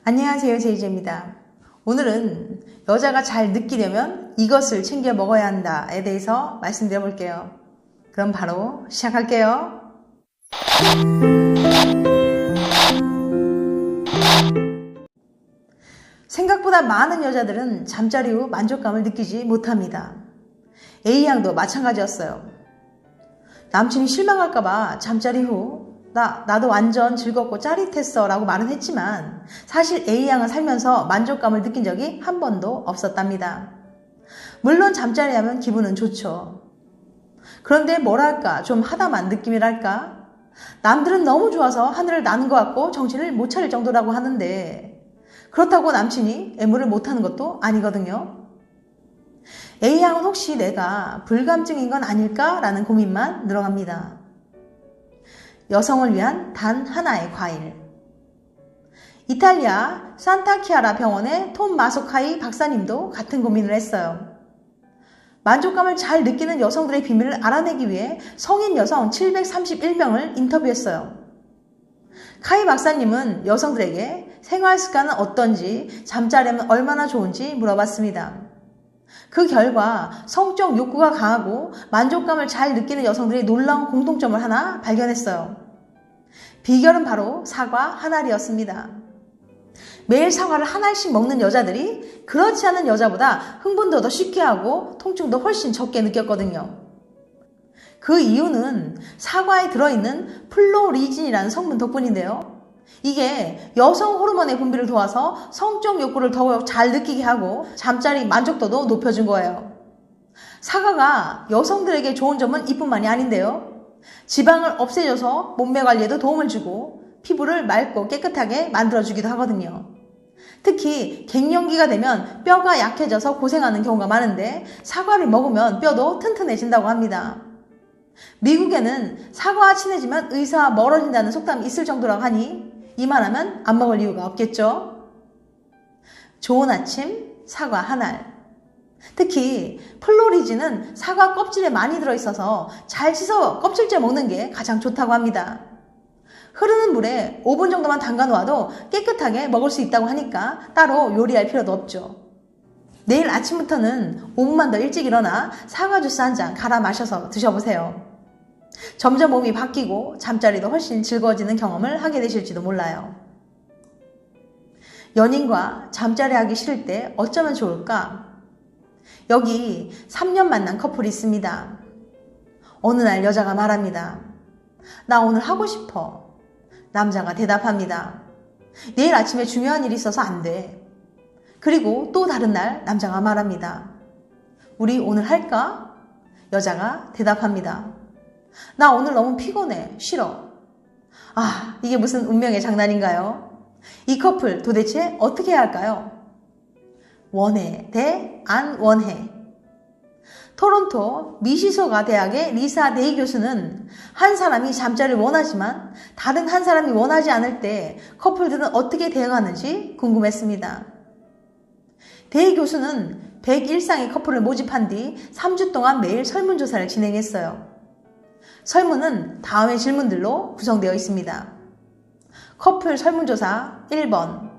안녕하세요, 제이제입니다. 오늘은 여자가 잘 느끼려면 이것을 챙겨 먹어야 한다에 대해서 말씀드려 볼게요. 그럼 바로 시작할게요. 생각보다 많은 여자들은 잠자리 후 만족감을 느끼지 못합니다. A양도 마찬가지였어요. 남친이 실망할까봐 잠자리 후 나도 완전 즐겁고 짜릿했어 라고 말은 했지만 사실 A양은 살면서 만족감을 느낀 적이 한 번도 없었답니다. 물론 잠자리 하면 기분은 좋죠. 그런데 뭐랄까 좀 하다만 느낌이랄까? 남들은 너무 좋아서 하늘을 나는 것 같고 정신을 못 차릴 정도라고 하는데 그렇다고 남친이 애무를 못하는 것도 아니거든요. A양은 혹시 내가 불감증인 건 아닐까라는 고민만 늘어갑니다. 여성을 위한 단 하나의 과일. 이탈리아 산타키아라 병원의 톰 마소카이 박사님도 같은 고민을 했어요. 만족감을 잘 느끼는 여성들의 비밀을 알아내기 위해 성인 여성 731명을 인터뷰했어요. 카이 박사님은 여성들에게 생활 습관은 어떤지, 잠자려면 얼마나 좋은지 물어봤습니다. 그 결과 성적 욕구가 강하고 만족감을 잘 느끼는 여성들이 놀라운 공통점을 하나 발견했어요. 비결은 바로 사과 한 알이었습니다. 매일 사과를 한 알씩 먹는 여자들이 그렇지 않은 여자보다 흥분도 더 쉽게 하고 통증도 훨씬 적게 느꼈거든요. 그 이유는 사과에 들어있는 플로리진이라는 성분 덕분인데요. 이게 여성 호르몬의 분비를 도와서 성적 욕구를 더욱 잘 느끼게 하고 잠자리 만족도도 높여준 거예요. 사과가 여성들에게 좋은 점은 이뿐만이 아닌데요. 지방을 없애줘서 몸매 관리에도 도움을 주고 피부를 맑고 깨끗하게 만들어주기도 하거든요. 특히 갱년기가 되면 뼈가 약해져서 고생하는 경우가 많은데 사과를 먹으면 뼈도 튼튼해진다고 합니다. 미국에는 사과와 친해지면 의사와 멀어진다는 속담이 있을 정도라고 하니 이만하면 안 먹을 이유가 없겠죠. 좋은 아침 사과 한 알. 특히 플로리진은 사과 껍질에 많이 들어있어서 잘 씻어 껍질째 먹는 게 가장 좋다고 합니다. 흐르는 물에 5분 정도만 담가 놓아도 깨끗하게 먹을 수 있다고 하니까 따로 요리할 필요도 없죠. 내일 아침부터는 5분만 더 일찍 일어나 사과 주스 한 잔 갈아 마셔서 드셔보세요. 점점 몸이 바뀌고 잠자리도 훨씬 즐거워지는 경험을 하게 되실지도 몰라요. 연인과 잠자리 하기 싫을 때 어쩌면 좋을까? 여기 3년 만난 커플이 있습니다. 어느 날 여자가 말합니다. 나 오늘 하고 싶어. 남자가 대답합니다. 내일 아침에 중요한 일이 있어서 안 돼. 그리고 또 다른 날 남자가 말합니다. 우리 오늘 할까? 여자가 대답합니다. 나 오늘 너무 피곤해. 싫어. 아, 이게 무슨 운명의 장난인가요? 이 커플 도대체 어떻게 해야 할까요? 원해 대 안 원해. 토론토 미시소가 대학의 리사 데이 교수는 한 사람이 잠자리를 원하지만 다른 한 사람이 원하지 않을 때 커플들은 어떻게 대응하는지 궁금했습니다. 데이 교수는 101쌍의 커플을 모집한 뒤 3주 동안 매일 설문조사를 진행했어요. 설문은 다음의 질문들로 구성되어 있습니다. 커플 설문조사 1번.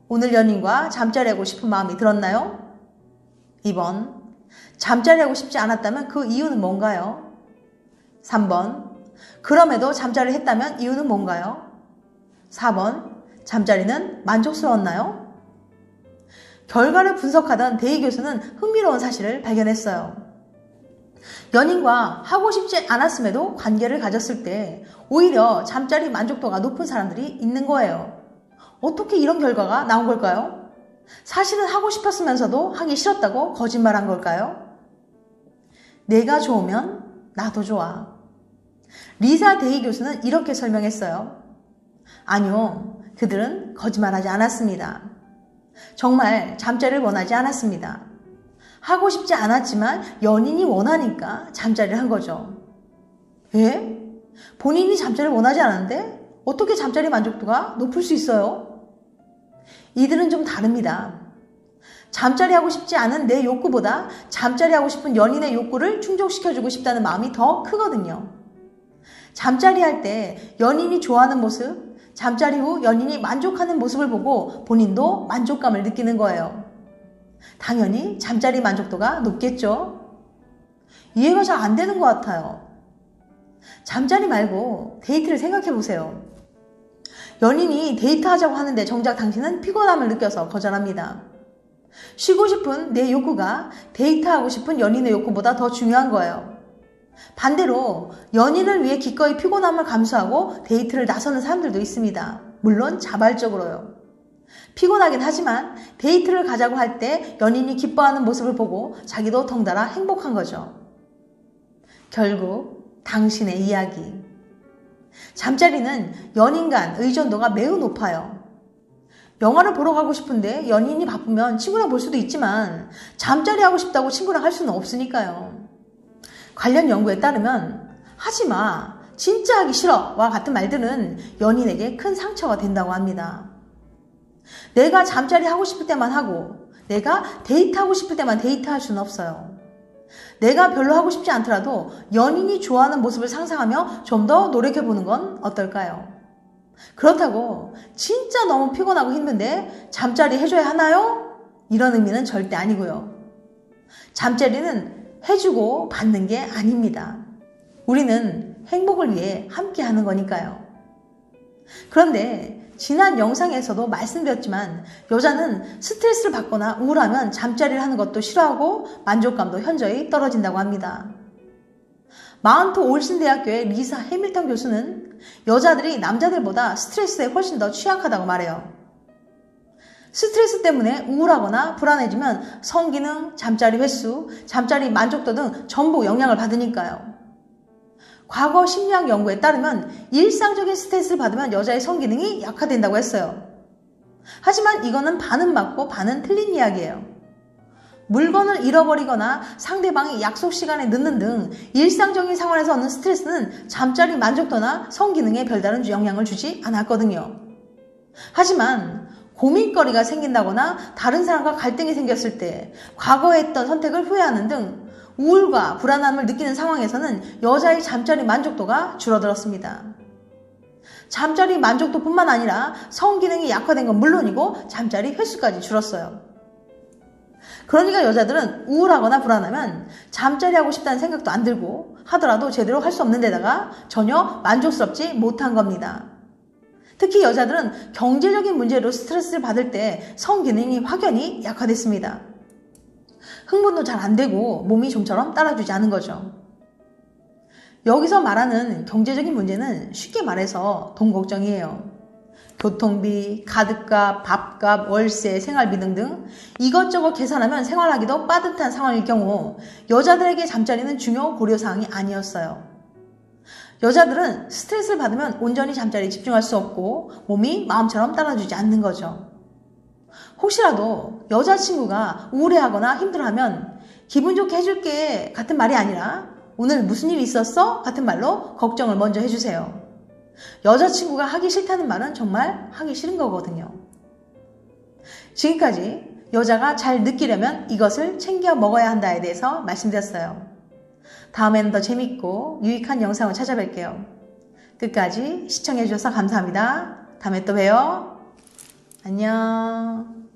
오늘 연인과 잠자리하고 싶은 마음이 들었나요? 2번. 잠자리하고 싶지 않았다면 그 이유는 뭔가요? 3번. 그럼에도 잠자리를 했다면 이유는 뭔가요? 4번. 잠자리는 만족스러웠나요? 결과를 분석하던 데이 교수는 흥미로운 사실을 발견했어요. 연인과 하고 싶지 않았음에도 관계를 가졌을 때 오히려 잠자리 만족도가 높은 사람들이 있는 거예요. 어떻게 이런 결과가 나온 걸까요? 사실은 하고 싶었으면서도 하기 싫었다고 거짓말한 걸까요? 내가 좋으면 나도 좋아. 리사 데이 교수는 이렇게 설명했어요. 아니요, 그들은 거짓말하지 않았습니다. 정말 잠자리를 원하지 않았습니다. 하고 싶지 않았지만 연인이 원하니까 잠자리를 한 거죠. 예? 본인이 잠자리를 원하지 않았는데 어떻게 잠자리 만족도가 높을 수 있어요? 이들은 좀 다릅니다. 잠자리 하고 싶지 않은 내 욕구보다 잠자리 하고 싶은 연인의 욕구를 충족시켜주고 싶다는 마음이 더 크거든요. 잠자리 할 때 연인이 좋아하는 모습, 잠자리 후 연인이 만족하는 모습을 보고 본인도 만족감을 느끼는 거예요. 당연히 잠자리 만족도가 높겠죠? 이해가 잘 안 되는 것 같아요. 잠자리 말고 데이트를 생각해 보세요. 연인이 데이트하자고 하는데 정작 당신은 피곤함을 느껴서 거절합니다. 쉬고 싶은 내 욕구가 데이트하고 싶은 연인의 욕구보다 더 중요한 거예요. 반대로 연인을 위해 기꺼이 피곤함을 감수하고 데이트를 나서는 사람들도 있습니다. 물론 자발적으로요. 피곤하긴 하지만 데이트를 가자고 할 때 연인이 기뻐하는 모습을 보고 자기도 덩달아 행복한 거죠. 결국 당신의 이야기. 잠자리는 연인 간 의존도가 매우 높아요. 영화를 보러 가고 싶은데 연인이 바쁘면 친구랑 볼 수도 있지만 잠자리 하고 싶다고 친구랑 할 수는 없으니까요. 관련 연구에 따르면 하지마, 진짜 하기 싫어 와 같은 말들은 연인에게 큰 상처가 된다고 합니다. 내가 잠자리 하고 싶을 때만 하고 내가 데이트하고 싶을 때만 데이트할 수는 없어요. 내가 별로 하고 싶지 않더라도 연인이 좋아하는 모습을 상상하며 좀 더 노력해보는 건 어떨까요? 그렇다고 진짜 너무 피곤하고 힘든데 잠자리 해줘야 하나요? 이런 의미는 절대 아니고요. 잠자리는 해주고 받는 게 아닙니다. 우리는 행복을 위해 함께 하는 거니까요. 그런데 지난 영상에서도 말씀드렸지만 여자는 스트레스를 받거나 우울하면 잠자리를 하는 것도 싫어하고 만족감도 현저히 떨어진다고 합니다. 마운트 올슨 대학교의 리사 해밀턴 교수는 여자들이 남자들보다 스트레스에 훨씬 더 취약하다고 말해요. 스트레스 때문에 우울하거나 불안해지면 성기능, 잠자리 횟수, 잠자리 만족도 등 전부 영향을 받으니까요. 과거 심리학 연구에 따르면 일상적인 스트레스를 받으면 여자의 성기능이 약화된다고 했어요. 하지만 이거는 반은 맞고 반은 틀린 이야기예요. 물건을 잃어버리거나 상대방이 약속 시간에 늦는 등 일상적인 상황에서 얻는 스트레스는 잠자리 만족도나 성기능에 별다른 영향을 주지 않았거든요. 하지만 고민거리가 생긴다거나 다른 사람과 갈등이 생겼을 때 과거에 했던 선택을 후회하는 등 우울과 불안함을 느끼는 상황에서는 여자의 잠자리 만족도가 줄어들었습니다. 잠자리 만족도뿐만 아니라 성기능이 약화된 건 물론이고 잠자리 횟수까지 줄었어요. 그러니까 여자들은 우울하거나 불안하면 잠자리 하고 싶다는 생각도 안 들고 하더라도 제대로 할 수 없는 데다가 전혀 만족스럽지 못한 겁니다. 특히 여자들은 경제적인 문제로 스트레스를 받을 때 성기능이 확연히 약화됐습니다. 흥분도 잘 안 되고 몸이 좀처럼 따라주지 않은 거죠. 여기서 말하는 경제적인 문제는 쉽게 말해서 돈 걱정이에요. 교통비, 카드값, 밥값, 월세, 생활비 등등 이것저것 계산하면 생활하기도 빠듯한 상황일 경우 여자들에게 잠자리는 중요 고려사항이 아니었어요. 여자들은 스트레스를 받으면 온전히 잠자리에 집중할 수 없고 몸이 마음처럼 따라주지 않는 거죠. 혹시라도 여자친구가 우울해하거나 힘들어하면 기분 좋게 해줄게 같은 말이 아니라 오늘 무슨 일 있었어? 같은 말로 걱정을 먼저 해주세요. 여자친구가 하기 싫다는 말은 정말 하기 싫은 거거든요. 지금까지 여자가 잘 느끼려면 이것을 챙겨 먹어야 한다에 대해서 말씀드렸어요. 다음에는 더 재밌고 유익한 영상을 찾아뵐게요. 끝까지 시청해주셔서 감사합니다. 다음에 또 봬요. 안녕.